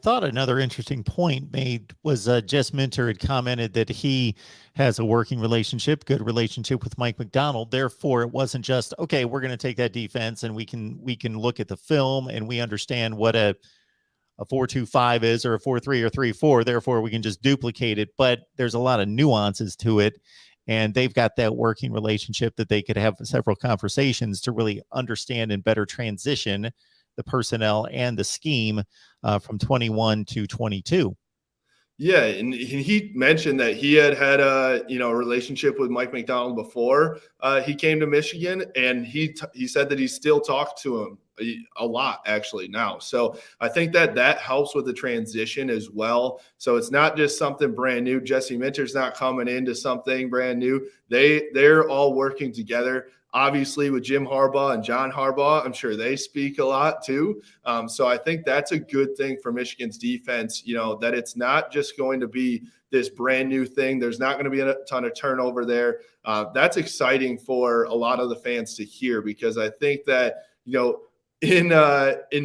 thought another interesting point made was Jess Minter had commented that he has a working relationship, good relationship with Mike Macdonald. Therefore, it wasn't just, okay, we're going to take that defense and we can look at the film and we understand what a 4-2-5 is, or a 4-3 or 3-4. Therefore, we can just duplicate it. But there's a lot of nuances to it. And they've got that working relationship that they could have several conversations to really understand and better transition the personnel and the scheme from 21 to 22. Yeah, and he mentioned that he had a relationship with Mike Macdonald before he came to Michigan, and he said that he still talked to him a lot actually now. So I think that helps with the transition as well. So it's not just something brand new. Jesse Minter's not coming into something brand new. They're all working together. Obviously, with Jim Harbaugh and John Harbaugh, I'm sure they speak a lot too. So I think that's a good thing for Michigan's defense, that it's not just going to be this brand new thing. There's not going to be a ton of turnover there. That's exciting for a lot of the fans to hear, because I think that, in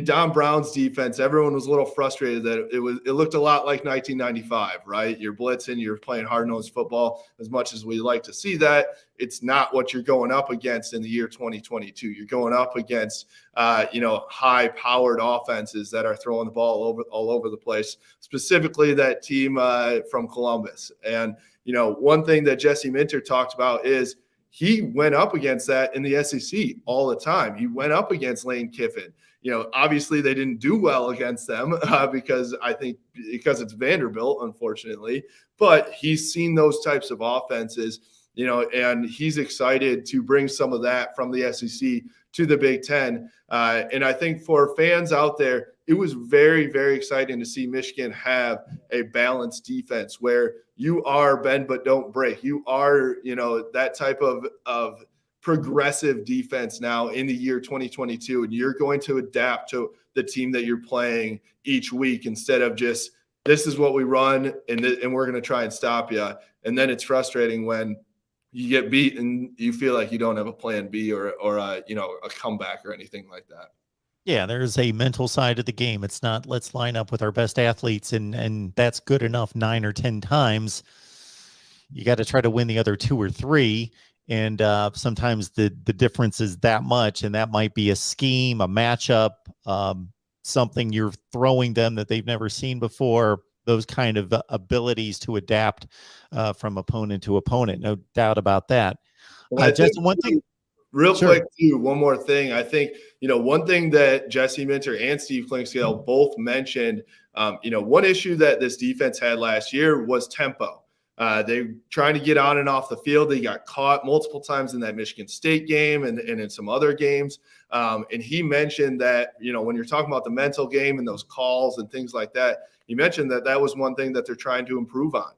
Don Brown's defense, everyone was a little frustrated that it looked a lot like 1995, right? You're blitzing, you're playing hard-nosed football. As much as we like to see that, it's not what you're going up against in the year 2022. You're going up against high-powered offenses that are throwing the ball all over the place, specifically that team from Columbus. And one thing that Jesse Minter talked about is he went up against that in the SEC all the time. He went up against Lane Kiffin. Obviously they didn't do well against them because it's Vanderbilt, unfortunately. But he's seen those types of offenses, and he's excited to bring some of that from the SEC to the Big Ten. And I think for fans out there, it was very, very exciting to see Michigan have a balanced defense where you are bend but don't break. You are, that type of progressive defense now in the year 2022, and you're going to adapt to the team that you're playing each week instead of just, this is what we run and we're going to try and stop you. And then it's frustrating when you get beat and you feel like you don't have a plan B or a comeback or anything like that. Yeah, there's a mental side of the game. It's not, let's line up with our best athletes and that's good enough 9 or 10 times. You got to try to win the other 2 or 3. And sometimes the difference is that much. And that might be a scheme, a matchup, something you're throwing them that they've never seen before. Those kind of abilities to adapt from opponent to opponent. No doubt about that. Just one thing. Real quick, too, one more thing. I think, one thing that Jesse Minter and Steve Clinkscale both mentioned, one issue that this defense had last year was tempo. They trying to get on and off the field. They got caught multiple times in that Michigan State game and in some other games. And he mentioned that, when you're talking about the mental game and those calls and things like that, he mentioned that was one thing that they're trying to improve on.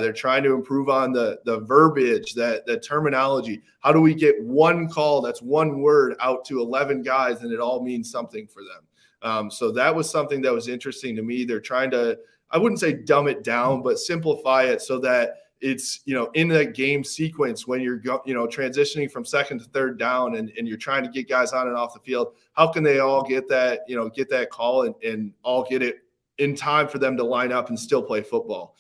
They're trying to improve on the verbiage, the terminology. How do we get one call that's one word out to 11 guys and it all means something for them? So that was something that was interesting to me. They're trying to, I wouldn't say dumb it down, but simplify it so that it's, in that game sequence when you're, transitioning from second to third down and you're trying to get guys on and off the field, how can they all get that, get that call and all get it in time for them to line up and still play football?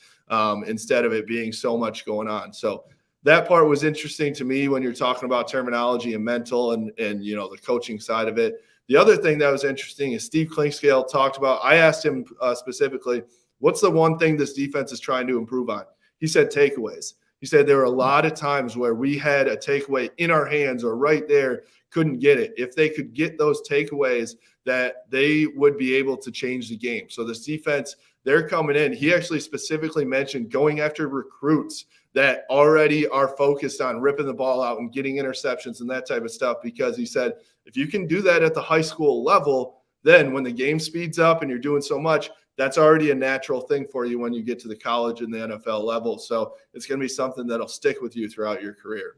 Instead of it being so much going on. So that part was interesting to me when you're talking about terminology and mental and the coaching side of it. The other thing that was interesting is Steve Clinkscale talked about, I asked him specifically, what's the one thing this defense is trying to improve on? He said takeaways. He said there were a lot of times where we had a takeaway in our hands or right there, couldn't get it. If they could get those takeaways, that they would be able to change the game. So this defense, they're coming in. He actually specifically mentioned going after recruits that already are focused on ripping the ball out and getting interceptions and that type of stuff, because he said, if you can do that at the high school level, then when the game speeds up and you're doing so much, that's already a natural thing for you when you get to the college and the NFL level. So it's going to be something that'll stick with you throughout your career.